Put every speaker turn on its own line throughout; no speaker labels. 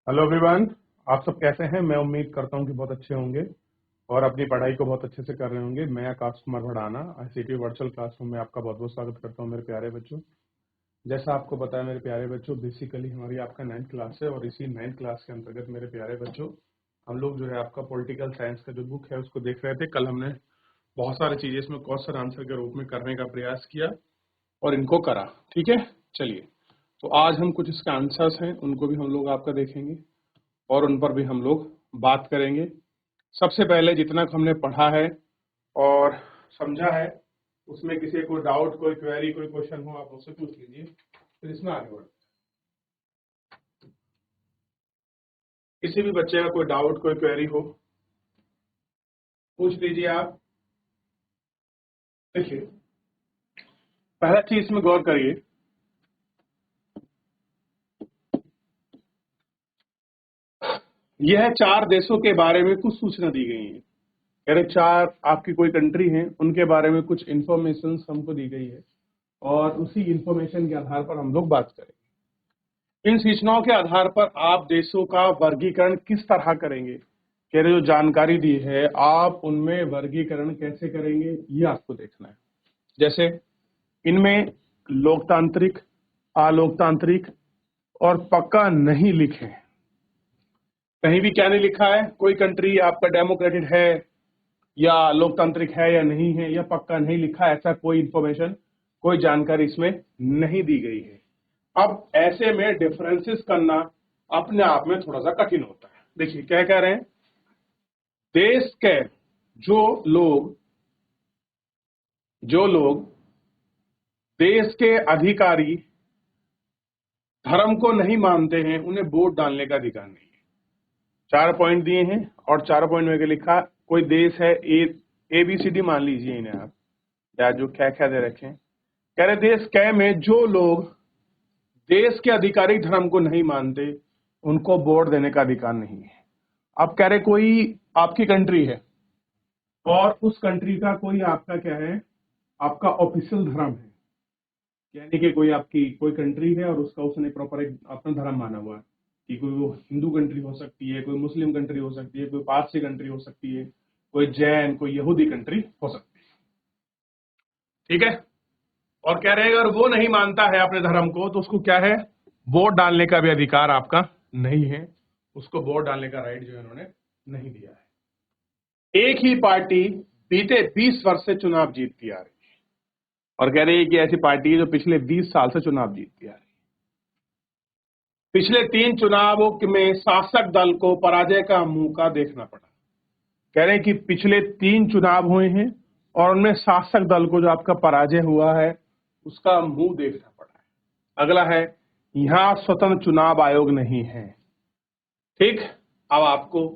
Hello everyone. आप सब कैसे हैं? मैं उम्मीद करता हूं कि बहुत अच्छे होंगे और अपनी पढ़ाई को बहुत अच्छे से कर रहे होंगे। मैं Akash Kumar Bhadana ICT virtual classroom में आपका बहुत बहुत स्वागत करता हूं मेरे प्यारे बच्चों। जैसा आपको पता है मेरे प्यारे बच्चों, बेसिकली हमारी आपका 9th क्लास है और इसी 9th क्लास के अंतर्गत मेरे प्यारे बच्चों हम लोग जो है आपका पॉलिटिकल साइंस का जो बुक है उसको देख रहे थे। कल हमने बहुत सारी चीजें इसमें क्वेश्चन आंसर के रूप में करने का प्रयास किया और इनको करा। ठीक है, चलिए तो आज हम कुछ इसके आंसर्स हैं उनको भी हम लोग आपका देखेंगे और उन पर भी हम लोग बात करेंगे। सबसे पहले जितना हमने पढ़ा है और समझा है उसमें किसी को डाउट, कोई क्वेरी, कोई क्वेश्चन हो आप मुझसे पूछ लीजिए, फिर इसमें आगे बढ़ते हैं। किसी भी बच्चे का कोई डाउट, कोई क्वेरी हो पूछ लीजिए आप। देखिए, पहला चीज इसमें गौर करिए, यह 4 देशों के बारे में कुछ सूचना दी गई है। कह रहे 4 आपकी कोई कंट्री हैं उनके बारे में कुछ इंफॉर्मेशन हमको दी गई है और उसी इंफॉर्मेशन के आधार पर हम लोग बात करेंगे। इन सूचनाओं के आधार पर आप देशों का वर्गीकरण किस तरह करेंगे? कह रहे जो जानकारी दी है आप उनमें वर्गीकरण कैसे करेंगे ये आपको देखना है। जैसे इनमें लोकतांत्रिक, अलोकतांत्रिक और पक्का नहीं लिखे हैं। कहीं भी क्या नहीं लिखा है, कोई कंट्री आपका डेमोक्रेटिक है या लोकतांत्रिक है या नहीं है या पक्का नहीं लिखा, ऐसा कोई इंफॉर्मेशन, कोई जानकारी इसमें नहीं दी गई है। अब ऐसे में डिफरेंसेस करना अपने आप में थोड़ा सा कठिन होता है। देखिए क्या कह रहे हैं, देश के जो लोग देश के अधिकारी धर्म को नहीं मानते हैं उन्हें वोट डालने का अधिकार नहीं है। 4 पॉइंट दिए हैं और 4 पॉइंट में लिखा कोई देश है ABCD मान लीजिए इन्हें आप, या जो क्या क्या दे रखे हैं। कह रहे देश कै में जो लोग देश के आधिकारिक धर्म को नहीं मानते उनको वोट देने का अधिकार नहीं है। अब कह रहे कोई आपकी कंट्री है और उस कंट्री का कोई आपका क्या है, आपका ऑफिशियल धर्म है, यानी कि कोई आपकी कोई कंट्री है और उसका उसने प्रॉपर एक अपना धर्म माना हुआ है कि कोई वो हिंदू कंट्री हो सकती है, कोई मुस्लिम कंट्री हो सकती है, कोई पारसी कंट्री हो सकती है, कोई जैन, कोई यहूदी कंट्री हो सकती है। ठीक है, और कह रहे अगर वो नहीं मानता है अपने धर्म को तो उसको क्या है, वोट डालने का भी अधिकार आपका नहीं है, उसको वोट डालने का राइट जो है उन्होंने नहीं दिया है। एक ही पार्टी बीते 20 वर्ष से चुनाव जीतती आ रही है और कह रही है कि ऐसी पार्टी है जो पिछले 20 साल से चुनाव जीतती आ रही है। पिछले 3 चुनावों में शासक दल को पराजय का मौका देखना पड़ा। कह रहे हैं कि पिछले 3 चुनाव हुए हैं और उनमें शासक दल को जो आपका पराजय हुआ है उसका मुंह देखना पड़ा है। अगला है, यहां स्वतंत्र चुनाव आयोग नहीं है। ठीक, अब आपको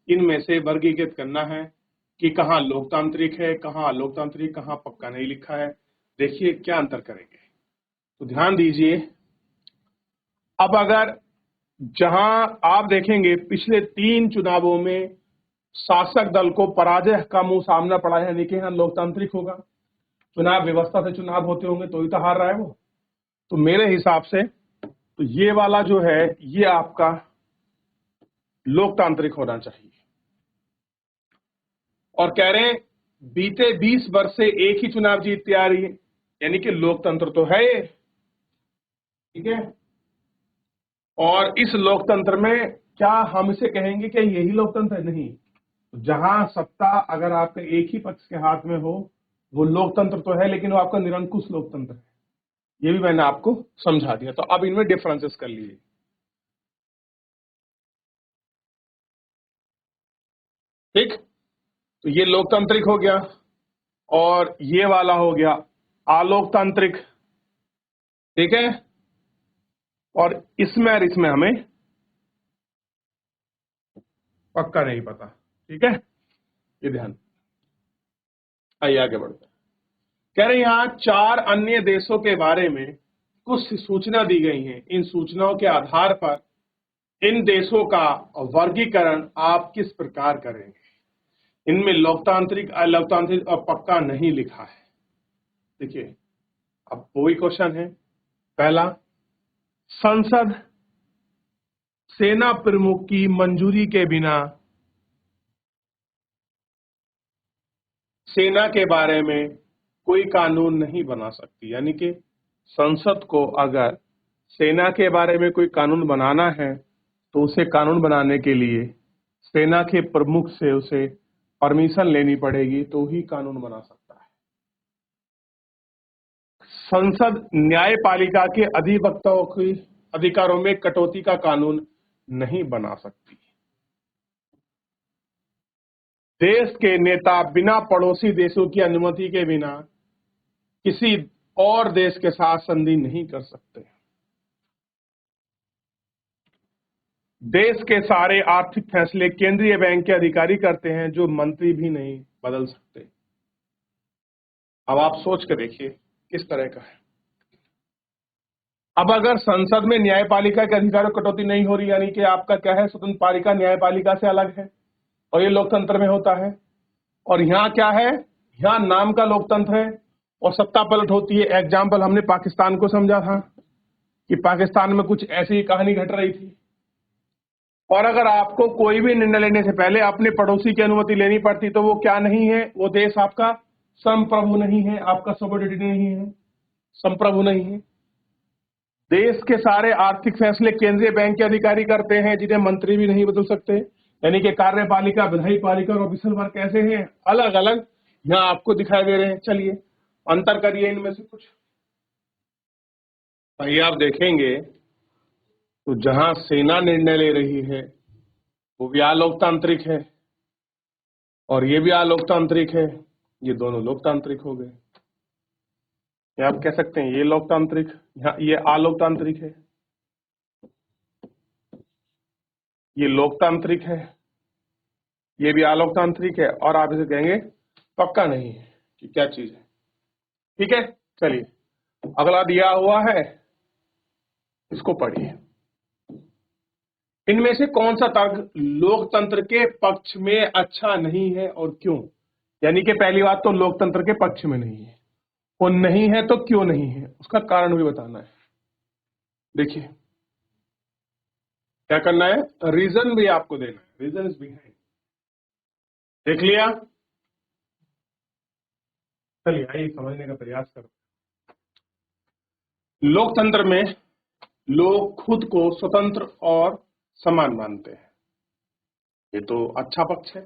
इनमें से वर्गीकृत करना है कि कहां लोकतांत्रिक है, कहां अलोकतांत्रिक, कहां पक्का नहीं लिखा है। देखिए क्या अंतर करेंगे, तो ध्यान दीजिए। अब अगर जहां आप देखेंगे पिछले 3 चुनावों में शासक दल को पराजय का मुंह सामना पड़ा है, यानी कि यहां लोकतांत्रिक होगा, चुनाव व्यवस्था से चुनाव होते होंगे तो ही तो हार रहा है वो। तो मेरे हिसाब से तो ये वाला जो है ये आपका लोकतांत्रिक होना चाहिए। और कह रहे हैं बीते 20 वर्ष से एक ही चुनाव जीतती आ रही है, यानी कि लोकतंत्र तो है ये। ठीक है, और इस लोकतंत्र में क्या हम इसे कहेंगे कि यही लोकतंत्र है? नहीं, जहां सत्ता अगर आपके एक ही पक्ष के हाथ में हो वो लोकतंत्र तो है, लेकिन वो आपका निरंकुश लोकतंत्र है। ये भी मैंने आपको समझा दिया। तो अब इनमें डिफरेंसेस कर लीजिए। ठीक, तो ये लोकतांत्रिक हो गया और ये वाला हो गया अलोकतांत्रिक। ठीक है, और इसमें हमें पक्का नहीं पता। ठीक है, ये ध्यान। आइए आगे बढ़ते हैं। कह रहे यहां 4 अन्य देशों के बारे में कुछ सूचना दी गई है। इन सूचनाओं के आधार पर इन देशों का वर्गीकरण आप किस प्रकार करेंगे? इनमें लोकतांत्रिक, अलोकतांत्रिक और पक्का नहीं लिखा है। देखिए, अब वही क्वेश्चन है। पहला, संसद सेना प्रमुख की मंजूरी के बिना सेना के बारे में कोई कानून नहीं बना सकती। यानी कि संसद को अगर सेना के बारे में कोई कानून बनाना है तो उसे कानून बनाने के लिए सेना के प्रमुख से उसे परमिशन लेनी पड़ेगी, तो ही कानून बना सकता है। संसद न्यायपालिका के अधिवक्ताओं के अधिकारों में कटौती का कानून नहीं बना सकती। देश के नेता बिना पड़ोसी देशों की अनुमति के बिना किसी और देश के साथ संधि नहीं कर सकते। देश के सारे आर्थिक फैसले केंद्रीय बैंक के अधिकारी करते हैं, जो मंत्री भी नहीं बदल सकते। अब आप सोच कर देखिए किस तरह का है। अब अगर संसद में न्यायपालिका के अधिकारों में कटौती नहीं हो रही, यानी कि आपका क्या है, स्वतंत्र पालिका न्यायपालिका से अलग है और ये लोकतंत्र में होता है। और यहाँ क्या है, यहाँ नाम का लोकतंत्र है और सत्ता पलट होती है। एग्जाम्पल हमने पाकिस्तान को समझा था कि पाकिस्तान में कुछ ऐसी कहानी घट रही थी। और अगर आपको कोई भी निर्णय लेने से पहले अपने पड़ोसी की अनुमति लेनी पड़ती, तो वो क्या नहीं है, वो देश आपका संप्रभु नहीं है, आपका सोवरेनिटी नहीं है, संप्रभु नहीं है। देश के सारे आर्थिक फैसले केंद्रीय बैंक के अधिकारी करते हैं, जिन्हें मंत्री भी नहीं बदल सकते। यानी कि कार्यपालिका, विधायी पालिका और ऑफिशियल वर्क कैसे हैं, अलग अलग यहाँ आपको दिखाई दे रहे हैं। चलिए अंतर करिए इनमें से कुछ। भाई आप देखेंगे तो जहां सेना निर्णय ले रही है वो भी अलोकतांत्रिक है और ये भी अलोकतांत्रिक है। ये दोनों लोकतांत्रिक हो गए। या आप कह सकते हैं ये लोकतांत्रिक, यहाँ ये अलोकतांत्रिक है, ये लोकतांत्रिक है, ये भी अलोकतांत्रिक है। और आप इसे कहेंगे पक्का नहीं है कि क्या चीज है। ठीक है, चलिए अगला दिया हुआ है, इसको पढ़िए। इनमें से कौन सा तर्क लोकतंत्र के पक्ष में अच्छा नहीं है और क्यों? यानी कि पहली बात तो लोकतंत्र के पक्ष में नहीं है, वो नहीं है तो क्यों नहीं है, उसका कारण भी बताना है। देखिए क्या करना है, रीजन भी आपको देना है, रीजन इज बिहाइंड। देख लिया, चलिए आइए समझने का प्रयास करो। लोकतंत्र में लोग खुद को स्वतंत्र और समान मानते हैं, ये तो अच्छा पक्ष है।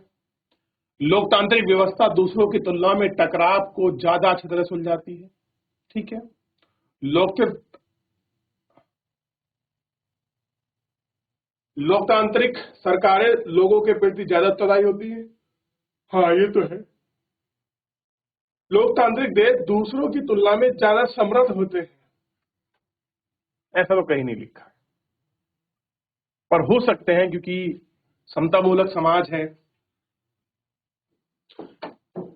लोकतांत्रिक व्यवस्था दूसरों की तुलना में टकराव को ज्यादा अच्छी तरह सुलझाती है। ठीक है, लोकतांत्रिक सरकारें लोगों के प्रति ज्यादा उत्तरदायी होती है। हाँ ये तो है। लोकतांत्रिक देश दूसरों की तुलना में ज्यादा समृद्ध होते हैं, ऐसा तो कहीं नहीं लिखा है, पर हो सकते हैं क्योंकि समतामूलक समाज है।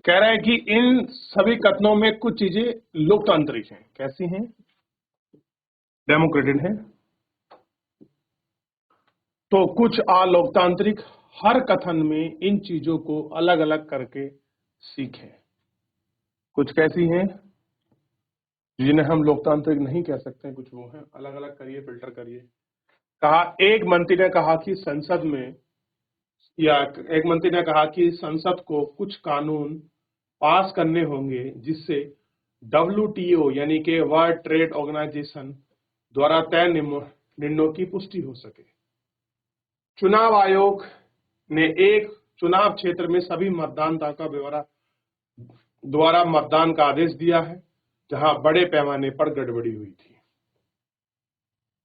कह रहा है कि इन सभी कथनों में कुछ चीजें लोकतांत्रिक हैं। कैसी हैं? डेमोक्रेटिक हैं, तो कुछ अलोकतांत्रिक। हर कथन में इन चीजों को अलग अलग करके सीखें। कुछ कैसी हैं जिन्हें हम लोकतांत्रिक नहीं कह सकते, कुछ वो हैं, अलग अलग करिए, फिल्टर करिए। कहा, एक मंत्री ने कहा कि संसद में, या एक मंत्री ने कहा कि संसद को कुछ कानून पास करने होंगे जिससे WTO यानी कि वर्ल्ड ट्रेड ऑर्गेनाइजेशन द्वारा तय निर्णयों की पुष्टि हो सके। चुनाव आयोग ने एक चुनाव क्षेत्र में सभी मतदाता का ब्यौरा द्वारा मतदान का आदेश दिया है जहां बड़े पैमाने पर गड़बड़ी हुई थी।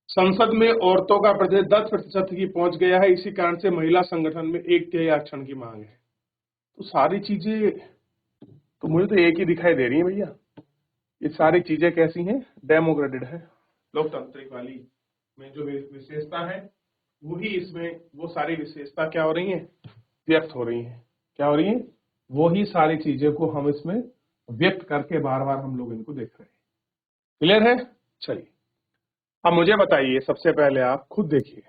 संसद में औरतों का प्रतिशत 10% की पहुंच गया है, इसी कारण से महिला संगठन में 1/3 आरक्षण की मांग है। तो सारी चीजें तो मुझे तो एक ही दिखाई दे रही है भैया, ये सारी चीजें कैसी हैं, डेमोक्रेटिक है। लोकतांत्रिक वाली में जो विशेषता है वही इसमें, वो सारी विशेषता क्या हो रही है, व्यक्त हो रही है। क्या हो रही है, वही सारी चीजें को हम इसमें व्यक्त करके बार बार हम लोग इनको देख रहे हैं। क्लियर है? चलिए अब मुझे बताइए, सबसे पहले आप खुद देखिए,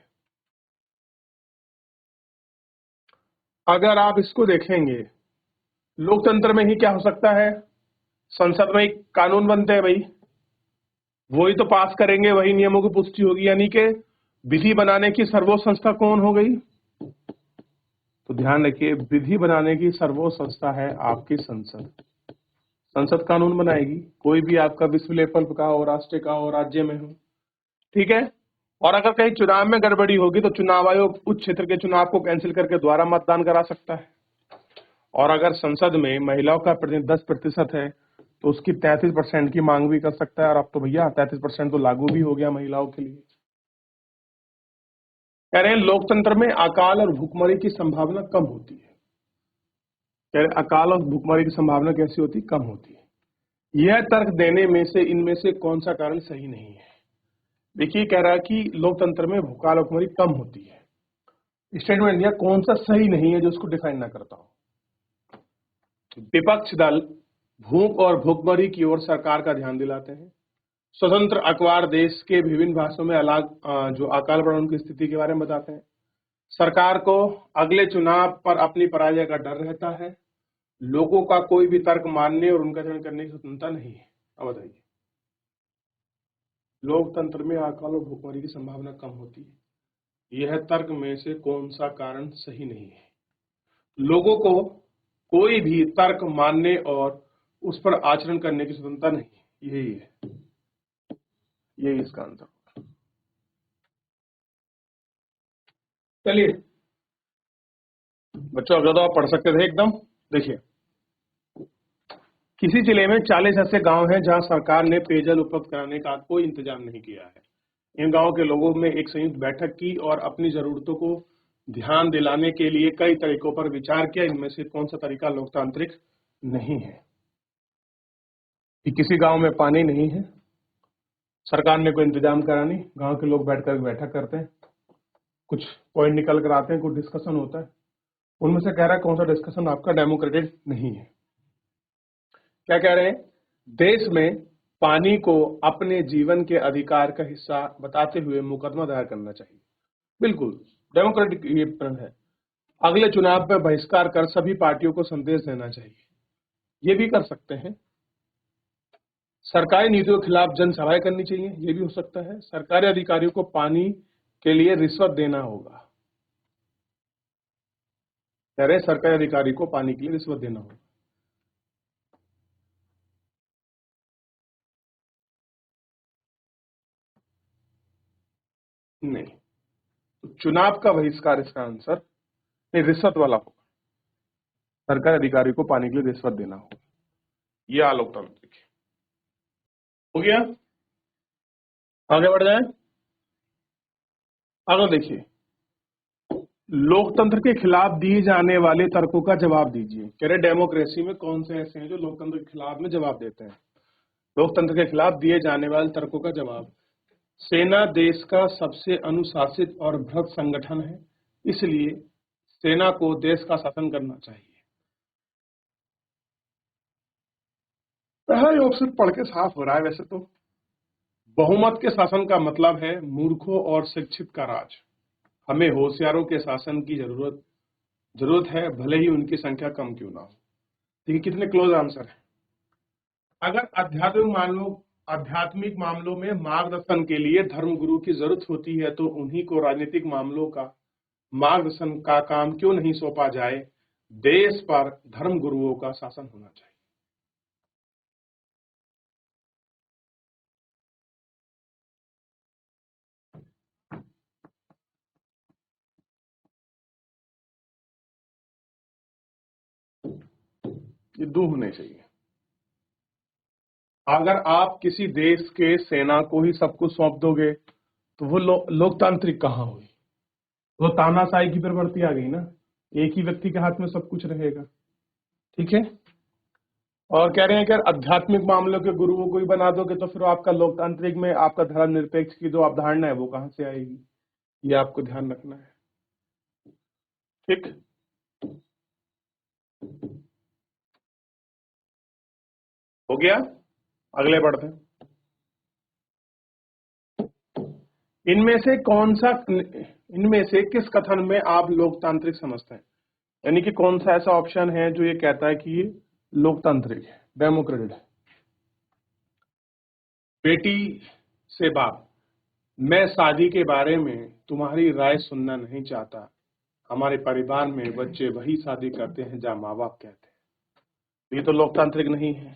अगर आप इसको देखेंगे लोकतंत्र में ही क्या हो सकता है, संसद में ही कानून बनते हैं भाई, वही तो पास करेंगे, वही नियमों की पुष्टि होगी। यानी कि विधि बनाने की सर्वोच्च संस्था कौन हो गई? तो ध्यान रखिए, विधि बनाने की सर्वोच्च संस्था है आपकी संसद। संसद कानून बनाएगी, कोई भी आपका विश्व लेवल का हो, राष्ट्रीय का हो, राज्य में हो, ठीक है। और अगर कहीं चुनाव में गड़बड़ी होगी तो चुनाव आयोग उस क्षेत्र के चुनाव को कैंसिल करके दोबारा मतदान करा सकता है। और अगर संसद में महिलाओं का प्रतिनिधित्व 10% है तो उसकी 33% की मांग भी कर सकता है। और अब तो भैया 33% तो लागू भी हो गया महिलाओं के लिए। कह रहे हैं लोकतंत्र में अकाल और भूखमरी की संभावना कम होती है। कह रहे अकाल और भूखमरी की संभावना कैसी होती है? कम होती है। यह तर्क देने में से इनमें से कौन सा कारण सही नहीं है? देखिए, कह रहा है कि लोकतंत्र में भूकाल और भूखमरी कम होती है। स्टेटमेंट दिया, कौन सा सही नहीं है जो उसको डिफाइन ना करता हो। विपक्ष दल भूख और भूखमरी की ओर सरकार का ध्यान दिलाते हैं। स्वतंत्र अखबार देश के विभिन्न भाषाओं में अलग जो अकाल पड़ने की स्थिति के बारे में बताते हैं। सरकार को अगले चुनाव पर अपनी पराजय का डर रहता है। लोगों का कोई भी तर्क मानने और उनका चयन करने की स्वतंत्रता नहीं है। अब बताइए, लोकतंत्र में अकाल और भूखमरी की संभावना कम होती है, यह तर्क में से कौन सा कारण सही नहीं है? लोगों को कोई भी तर्क मानने और उस पर आचरण करने की स्वतंत्रता नहीं है। यही है, यही इसका आंसर। चलिए बच्चों, अगर तो आप पढ़ सकते थे एकदम। देखिए, किसी जिले में 40 ऐसे गांव हैं जहां सरकार ने पेयजल उपलब्ध कराने का कोई इंतजाम नहीं किया है। इन गांवों के लोगों में एक संयुक्त बैठक की और अपनी जरूरतों को ध्यान दिलाने के लिए कई तरीकों पर विचार किया। इनमें से कौन सा तरीका लोकतांत्रिक नहीं है? कि किसी गांव में पानी नहीं है, सरकार ने कोई इंतजाम करा नहीं, गांव के लोग बैठकर बैठक करते हैं, कुछ पॉइंट निकल कर आते हैं, कुछ डिस्कशन होता है। उनमें से कह रहा है कौन सा डिस्कशन आपका डेमोक्रेटिक नहीं है? क्या कह रहे हैं? देश में पानी को अपने जीवन के अधिकार का हिस्सा बताते हुए मुकदमा दायर करना चाहिए। बिल्कुल डेमोक्रेटिक ये प्रण है। अगले चुनाव में बहिष्कार कर सभी पार्टियों को संदेश देना चाहिए। ये भी कर सकते हैं। सरकारी नीतियों के खिलाफ जनसभाएं करनी चाहिए, ये भी हो सकता है। सरकारी अधिकारियों को पानी के लिए रिश्वत देना होगा। कह रहे सरकारी अधिकारी को पानी के लिए रिश्वत देना होगा। नहीं, तो चुनाव का बहिष्कार इसका आंसर नहीं, रिश्वत वाला होगा। सरकारी अधिकारी को पानी के लिए रिश्वत देना होगा। ये आलोकतांत्रिक है। हो गया, आगे बढ़ जाए। आगे देखिए, लोकतंत्र के खिलाफ दिए जाने वाले तर्कों का जवाब दीजिए। कह रहे डेमोक्रेसी में कौन से ऐसे हैं जो लोकतंत्र के खिलाफ में जवाब देते हैं? लोकतंत्र के खिलाफ दिए जाने वाले तर्कों का जवाब। सेना देश का सबसे अनुशासित और बृहत संगठन है, इसलिए सेना को देश का शासन करना चाहिए। पहला ऑप्शन पढ़ के साफ हो रहा है। वैसे तो बहुमत के शासन का मतलब है मूर्खों और शिक्षित का राज। हमें होशियारों के शासन की जरूरत है, भले ही उनकी संख्या कम क्यों ना हो। देखिए कितने क्लोज आंसर है। अगर आध्यात्मिक मामलों में मार्गदर्शन के लिए धर्मगुरु की जरूरत होती है तो उन्हीं को राजनीतिक मामलों का मार्गदर्शन का काम क्यों नहीं सौंपा जाए? देश पर धर्मगुरुओं का शासन होना चाहिए। ये दो होने चाहिए। अगर आप किसी देश के सेना को ही सब कुछ सौंप दोगे तो वो लोकतांत्रिक कहाँ हुई? वो तानाशाही की प्रवृत्ति आ गई ना। एक ही व्यक्ति के हाथ में सब कुछ रहेगा। ठीक है। और कह रहे हैं कि आध्यात्मिक मामलों के गुरुओं को ही बना दोगे तो फिर आपका लोकतांत्रिक में आपका धर्मनिरपेक्ष की जो अवधारणा है वो कहां से आएगी? ये आपको ध्यान रखना है। ठीक, हो गया। अगले बढ़ते हैं। इनमें से किस कथन में आप लोकतांत्रिक समझते हैं? यानी कि कौन सा ऐसा ऑप्शन है जो ये कहता है कि ये लोकतांत्रिक है, डेमोक्रेटिक है? बेटी से बाप, मैं शादी के बारे में तुम्हारी राय सुनना नहीं चाहता। हमारे परिवार में बच्चे वही शादी करते हैं जहाँ माँ बाप कहते हैं। ये तो लोकतांत्रिक नहीं है।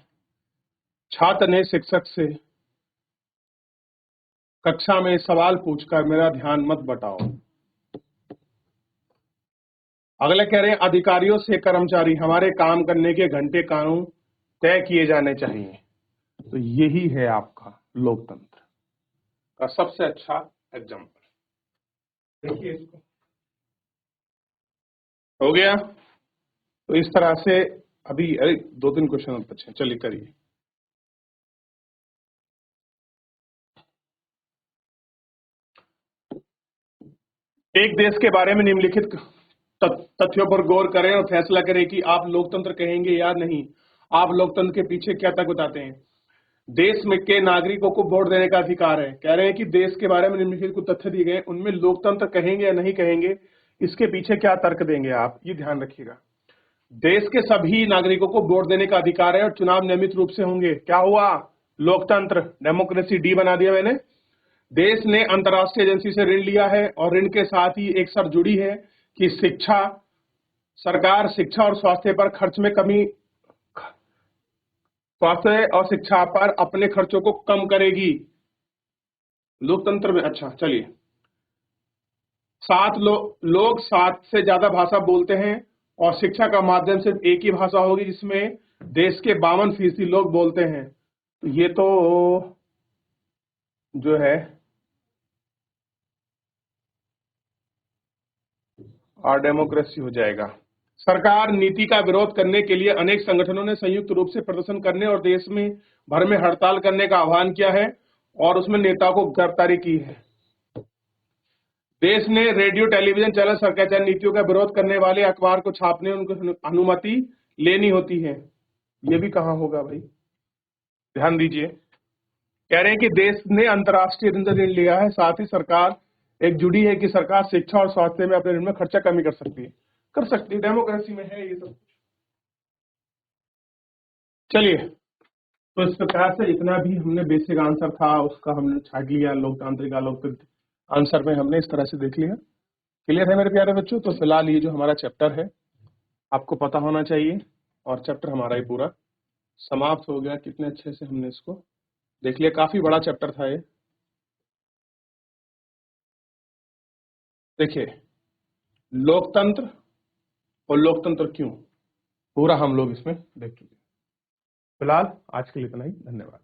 छात्र ने शिक्षक से कक्षा में सवाल पूछकर मेरा ध्यान मत बटाओ। अगले कह रहे हैं अधिकारियों से कर्मचारी हमारे काम करने के घंटे कानून तय किए जाने चाहिए। तो यही है आपका लोकतंत्र का सबसे अच्छा एग्जाम्पल। देखिए इसको, हो गया। तो इस तरह से अभी अरे 2-3 क्वेश्चन बचे, चलिए करिए। एक देश के बारे में निम्नलिखित तथ्यों पर गौर करें और फैसला करें कि आप लोकतंत्र कहेंगे या नहीं। आप लोकतंत्र के पीछे क्या तक बताते हैं। देश में के नागरिकों को वोट देने का अधिकार है। कह रहे हैं कि देश के बारे में निम्नलिखित कुछ तथ्य दिए गए, उनमें लोकतंत्र कहेंगे या नहीं कहेंगे, इसके पीछे क्या तर्क देंगे आप, ये ध्यान रखिएगा। देश के सभी नागरिकों को वोट देने का अधिकार है और चुनाव नियमित रूप से होंगे। क्या हुआ, लोकतंत्र, डेमोक्रेसी, डी बना दिया मैंने। देश ने अंतर्राष्ट्रीय एजेंसी से ऋण लिया है और ऋण के साथ ही एक शर्त जुड़ी है कि सरकार शिक्षा और स्वास्थ्य पर खर्च में कमी, स्वास्थ्य और शिक्षा पर अपने खर्चों को कम करेगी। लोकतंत्र में अच्छा, चलिए। लोग 7 से ज्यादा भाषा बोलते हैं और शिक्षा का माध्यम सिर्फ एक ही भाषा होगी जिसमें देश के 52% लोग बोलते हैं। तो ये तो जो है और डेमोक्रेसी हो जाएगा। सरकार नीति का विरोध करने के लिए अनेक संगठनों ने संयुक्त रूप से प्रदर्शन करने और देश में भर में हड़ताल करने का आह्वान किया है और उसमें नेताओं को गिरफ्तारी की है। देश ने रेडियो टेलीविजन चैनल सरकार नीतियों का विरोध करने वाले अखबार को छापने उनको अनुमति लेनी होती है। ये भी कहाँ होगा भाई, ध्यान दीजिए। कह रहे हैं कि देश ने अंतर्राष्ट्रीय ऋण लिया है, साथ ही सरकार एक जुड़ी है कि सरकार शिक्षा और स्वास्थ्य में अपने ऋण में खर्चा कमी कर सकती है, डेमोक्रेसी में है ये सब। चलिए, तो इस प्रकार से इतना भी हमने बेसिक आंसर था उसका हमने छाट लिया। लोकतांत्रिक अलोकतांत्रिक आंसर में हमने इस तरह से देख लिया। क्लियर है मेरे प्यारे बच्चों। तो फिलहाल ये जो हमारा चैप्टर है आपको पता होना चाहिए और चैप्टर हमारा ही पूरा समाप्त हो गया। कितने अच्छे से हमने इसको देख लिया, काफी बड़ा चैप्टर था ये। देखिए, लोकतंत्र और लोकतंत्र क्यों, पूरा हम लोग इसमें देख चुके। फिलहाल आज के लिए इतना ही, धन्यवाद।